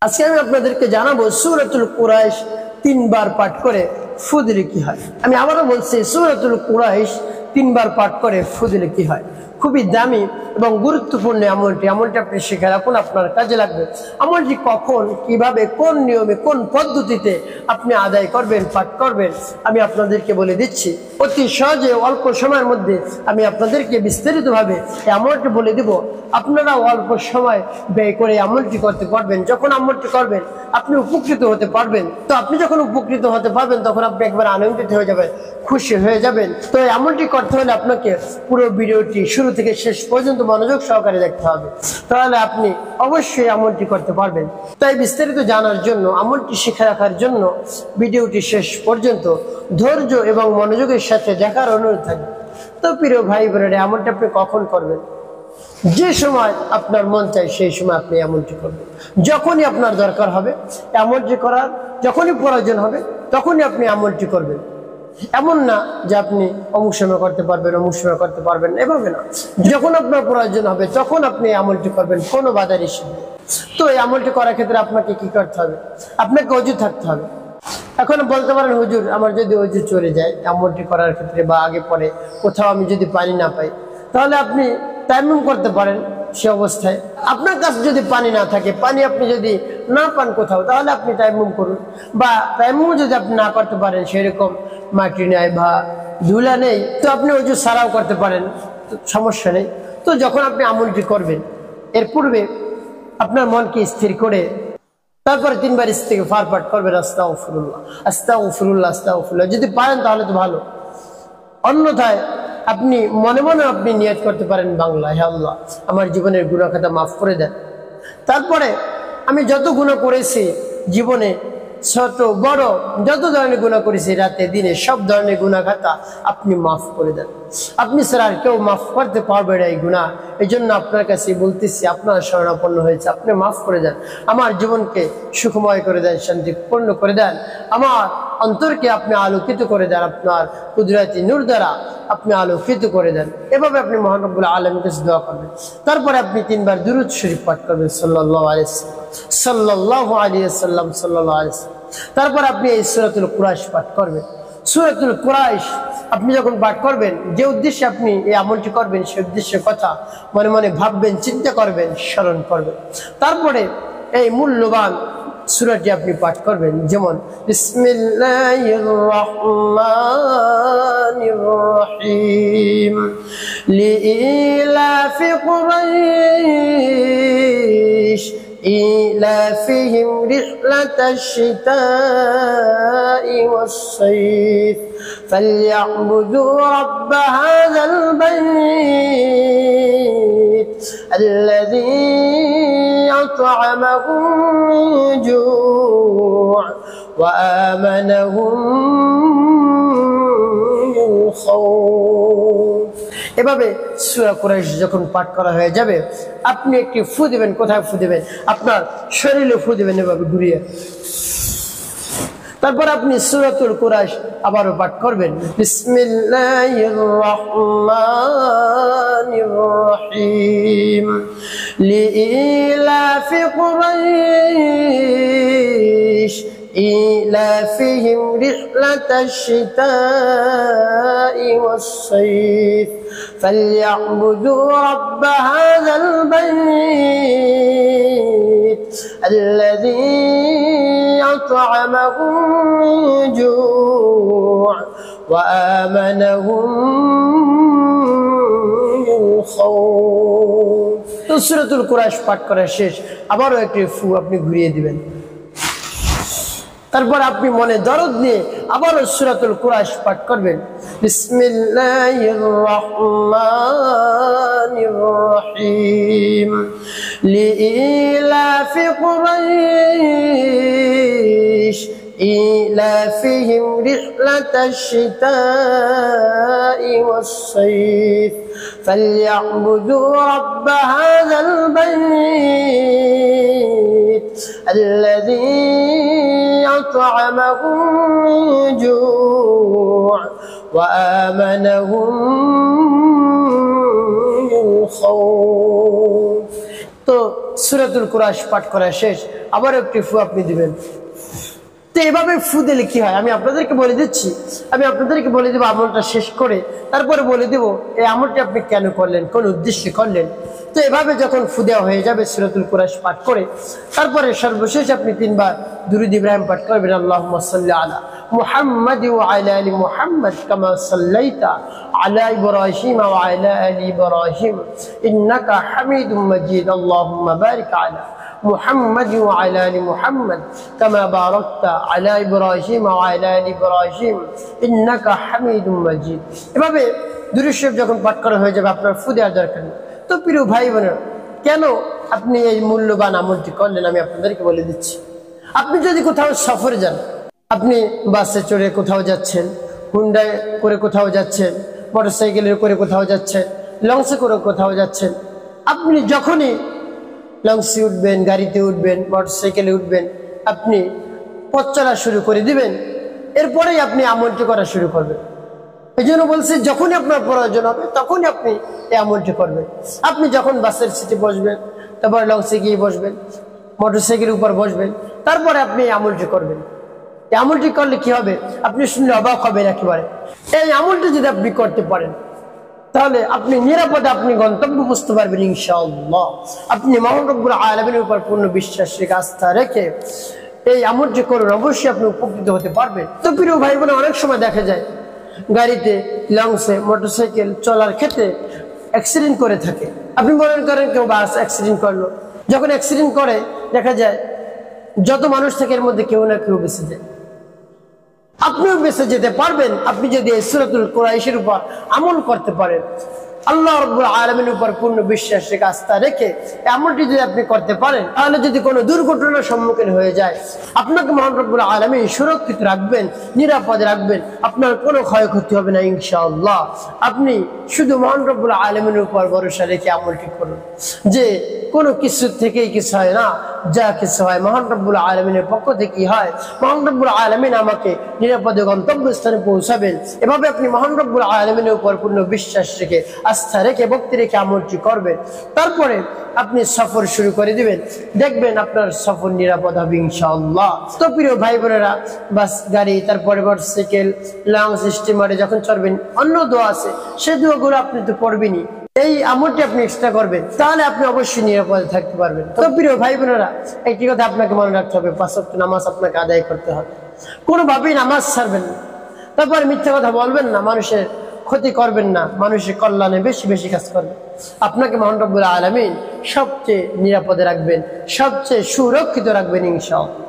আজকে আমি আপনাদেরকে জানাবো সূরাতুল কুরাইশ 3 বার পাঠ করে ফু দিলে কি হয়। আমি আবারও বলছি, সূরাতুল কুরাইশ 3 বার পাঠ করে ফু দিলে কি হয়। খুবই দামি এবং গুরুত্বপূর্ণ আমলটি আপনি শিখে রাখুন, আপনার কাজে লাগবে। আমলটি কখন, কিভাবে, কোন নিয়মে, কোন পদ্ধতিতে আপনি আদায় করবেন, পাঠ করবেন, আমি আপনাদেরকে বলে দিচ্ছি। অতি সহজে অল্প সময়ের মধ্যে আমি আপনাদেরকে বিস্তারিতভাবে এই আমলটি বলে দিব। আপনারা অল্প সময় ব্যয় করে আমলটি করতে পারবেন। যখন আমলটি করবেন আপনি উপকৃত হতে পারবেন। তো আপনি যখন উপকৃত হতে পারবেন তখন আপনি একবার আনন্দিত হয়ে যাবেন, খুশি হয়ে যাবেন। তো এই আমলটি করতে হলে আপনাকে পুরো ভিডিওটি শুরু থেকে শেষ পর্যন্ত মনোযোগ সহকারে দেখতে হবে, তাহলে আপনি অবশ্যই আমলটি করতে পারবেন। তাই বিস্তারিত জানার জন্য, আমলটি শিখে রাখার জন্য ভিডিওটি শেষ পর্যন্ত ধৈর্য এবং মনোযোগের সাথে দেখার অনুরোধ থাকবে। তো প্রিয় ভাই বোনেরা, আমলটি আপনি কখন করবেন? যে সময় আপনার মন চায় সেই সময় আপনি আমলটি করবেন। যখনই আপনার দরকার হবে আমলটি করার, যখনই প্রয়োজন হবে তখনই আপনি আমলটি করবেন। এমন না যে আপনি অমুক সময় করতে পারবেন, অমুক সময় করতে পারবেন, এভাবে না। যখন আপনার প্রয়োজন হবে তখন আপনি আমলটি করবেন, কোনো বাধা নিষেধ নেই। তো এই আমলটি করার ক্ষেত্রে আপনাকে কি করতে হবে? আপনাকে অজু থাকতে হবে। এখন বলতে পারেন, হুজুর আমার যদি অজু চলে যায় আমলটি করার ক্ষেত্রে, বা আগে পরে কোথাও আমি যদি পানি না পাই, তাহলে আপনি তায়াম্মুম করতে পারেন। সে অবস্থায় আপনার কাছে যদি পানি না থাকে, পানি আপনি যদি না পান কোথাও, তাহলে আপনি তায়াম্মুম করুন। বা তায়াম্মুম যদি আপনি না করতে পারেন, সেরকম মাটি নেই বা ধুলা নেই, তো আপনি অজু ছাড়াও করতে পারেন, সমস্যা নেই। তো যখন আপনি আমলটি করবেন, এর পূর্বে আপনার মনকে স্থির করে তারপরে 3 বার ইস্তিগফার পাঠ করবেন, আস্তাগফিরুল্লাহ আস্তাগফিরুল্লাহ আস্তাগফিরুল্লাহ। যদি পারেন তাহলে তো ভালো, অন্যথায় আপনি মনে মনে আপনি নিয়ত করতে পারেন বাংলা, হে আল্লাহ আমার জীবনের গুনাহ খাতা মাফ করে দেন। তারপরে আমি যত গুনাহ করেছি জীবনে, ছোট বড় যত ধরনের গুনাহ করেছি, রাতে দিনে সব ধরনের গুনাহ খাতা আপনি মাফ করে দেন। আপনি ছাড়া আর কেউ মাফ করতে পারবে না এই গুনাহ। এই জন্য আপনার কাছে বলতেছি, আপনার শরণাপন্ন হয়েছে, আপনি মাফ করে দেন। আমার জীবনকে সুখময় করে দেন, শান্তিপূর্ণ করে দেন। আমার অন্তরকে আপনি আলোকিত করে দেন, আপনার কুদরতি নূর দ্বারা আপনি আলোকিত করে দেন। এভাবে আপনি মহান রব্বুল আলামিনের কাছে দোয়া করবেন। তারপরে আপনি 3 বার দুরূদ শরীফ পাঠ করবেন, সাল্লাল্লাহু আলাইহি ওয়াসাল্লাম সাল্লাল্লাহু আলাইহি ওয়াসাল্লাম সাল্লাল্লাহু আলাইহি ওয়াসাল্লাম। তারপর আপনি এই সূরাতুল কুরাইশ পাঠ করবেন। সূরাতুল কুরাইশ আপনি যখন পাঠ করবেন, যে উদ্দেশ্যে আপনি এই আমলটি করবেন সেই উদ্দেশ্যের কথা মনে মনে ভাববেন, চিন্তা করবেন, স্মরণ করবেন। তারপরে এই মূল্যবান সূরাটি আপনি পাঠ করবেন, যেমন বিসমিল্লাহির রহমানির রহিম লিইলাফি কুরাইশ إيلافهم رحلة الشتاء والصيف فليعبدوا رب هذا البيت الذي أطعمهم من جوع وآمنهم من خوف। এভাবে সূরা কুরাইশ যখন পাঠ করা হয়ে যাবে, আপনি একটি ফু দিবেন। কোথায় ফু দিবেন? আপনার শরীরে ফু দিবেন, এভাবে ঘুরিয়ে। তারপর আপনি সূরাতুল কুরাইশ আবারও পাঠ করবেন, বিসমিল্লাহির রহমানির রহিম লিইলাফি কুরাইশ إيلافهم رحلة الشتاء والصيف فليعبدوا رب هذا البيت الذي أطعمهم من جوع وآمنهم من خوف। তো সূরাতুল কুরাইশ পাঠ করা শেষ, আবারও একটি ফু আপনি ঘুরিয়ে দিবেন। তারপর আপনি মনে দরদ নিয়ে আবারও সূরাতুল কুরাইশ পাঠ করবেন, বিসমিল্লাহির রহমানির রহিম লিইলাফি কুরাইশ إيلافهم رحلة الشتاء والصيف فليعبدوا رب هذا البيت الذي أطعمهم من جوع وآمنهم من خوف। তো সূরাতুল কুরাইশ পাঠ করা শেষ, আবার একটি ফু আপনি দিবেন। তো এভাবে ফু দিলে কি হয় আমি আপনাদেরকে বলে দিচ্ছি। আমি আপনাদেরকে বলে দেবো আমলটা শেষ করে, তারপরে বলে দেব এই আমলটি আপনি কেন করলেন, কোন উদ্দেশ্যে করলেন। তো এভাবে যখন ফু দেওয়া হয়ে যাবে সূরাতুল কুরাইশ পাঠ করে, তারপরে সর্বশেষ আপনি 3 বার দুরূদ ইব্রাহিম পাঠ করবেন। আল্লাহুম্মা সাল্লি আলা মুহাম্মাদ ওয়া আলা আলি মুহাম্মাদ কামা সাল্লাইতা আলা ইব্রাহিম ওয়া আলা আলি ইব্রাহিম ইন্নাকা হামিদুম মাজিদ। আল্লাহুম্মা বারিক আলা محمد وعلى آل محمد كما باركت على إبراهيم وعلى آل إبراهيم إنك حميد مجيد। এভাবে দুরূদ শরীফ যখন পাঠ করা হয়ে যাবে আপনার ফু দেওয়ার দরকার নেই। তো প্রিয় ভাই বোনেরা, কেন আপনি এই মূল্যবান আমলটি করলেন আমি আপনাদেরকে বলে দিচ্ছি। আপনি যদি কোথাও সফরে যান, আপনি বাসে চড়ে কোথাও যাচ্ছেন, হুন্ডায় করে কোথাও যাচ্ছেন, মোটরসাইকেলে করে কোথাও যাচ্ছেন, লঞ্চে করে কোথাও যাচ্ছেন, আপনি যখনই লঞ্চে উঠবেন, গাড়িতে উঠবেন, মোটরসাইকেলে উঠবেন, আপনি পথ চলা শুরু করে দিবেন, এরপরেই আপনি আমলটি করা শুরু করবেন। এই জন্য বলছি যখনই আপনার প্রয়োজন হবে তখনই আপনি এই আমলটি করবেন। আপনি যখন বাসের সিটে বসবেন, তারপর লঞ্চে গিয়ে বসবেন, মোটরসাইকেলের উপর বসবেন, তারপরে আপনি এই আমলটি করবেন। এই আমলটি করলে কি হবে আপনি শুনলে অবাক হবেন একেবারে। এই আমলটি যদি আপনি করতে পারেন তাহলে আপনি নিরাপদে আপনি গন্তব্য বুঝতে পারবেন ইনশাআল্লাহ। আপনি মহান রব্বুল আলামিনের উপর পূর্ণ বিশ্বাস রেখে আস্থা রেখে এই আমলটি করুন, অবশ্যই আপনি উপকৃত হতে পারবেন। তো প্রিয় ভাই বোন, অনেক সময় দেখা যায় গাড়িতে, লঞ্চে, মোটরসাইকেল চলার ক্ষেত্রে অ্যাক্সিডেন্ট করে থাকে। আপনি মনে করেন কেউ বাস অ্যাক্সিডেন্ট করলো, যখন অ্যাক্সিডেন্ট করে দেখা যায় যত মানুষ থাকে এর মধ্যে কেউ না কেউ বেঁচে যায়। আপনিও বেঁচে যেতে পারবেন আপনি যদি এই সূরাতুল কুরাইশের উপর আমল করতে পারেন। আল্লাহ রাব্বুল আলামিনের উপর পূর্ণ বিশ্বাস রেখে আস্থা রেখে আমলটি যদি আপনি করতে পারেন, তাহলে যদি কোনো দুর্ঘটনার সম্মুখীন হয়ে যায় আপনাকে মহান রব্বুল আলামিন সুরক্ষিত রাখবেন, নিরাপদে রাখবেন, আপনার কোনো ক্ষয়ক্ষতি হবে না ইনশাআল্লাহ। আপনি শুধু মহান রব্বুল আলামিনের উপর ভরসা রেখে আমলটি করুন, যে কোনো কিছু থেকেই কিছু হয় না, যা কিছু হয় মহান রব্বুল আলামিনের পক্ষ থেকেই হয়। মহান রব্বুল আলামিন আমাকে নিরাপদে গন্তব্যস্থানে পৌঁছাবেন। এভাবে আপনি মহান রব্বুল আলামিনের উপর পূর্ণ বিশ্বাস রেখে আস্থা রেখে ভক্তি রেখে আমলটি করবেন। তারপরে আপনি সফর শুরু করে দিবেন, দেখবেন আপনার সফর নিরাপদ হবে ইনশাআল্লাহ। তো প্রিয় ভাই বোনেরা, বাস, গাড়ি, তারপরে মোটরসাইকেল, লঞ্চ, স্টিমারে যখন চড়বেন অন্য দোয়া আছে, সেই দোয়াগুলো আপনি তো পড়বেনই। এই আমলটি আপনি এক্সট্রা করবেন, তাহলে আপনি অবশ্যই নিরাপদে থাকতে পারবেন। তো প্রিয় ভাই বোনেরা, একটি কথা আপনাকে মনে রাখতে হবে, 5 ওয়াক্ত নামাজ আপনাকে আদায় করতে হবে। কোনোভাবেই নামাজ ছাড়বেন না, তারপরে মিথ্যা কথা বলবেন না, মানুষের ক্ষতি করবেন না, মানুষের কল্যাণে বেশি বেশি কাজ করবেন। আপনাকে মহান রব্বুল আলামিন সবচেয়ে নিরাপদে রাখবেন, সবচেয়ে সুরক্ষিত রাখবেন ইনশাআল্লাহ।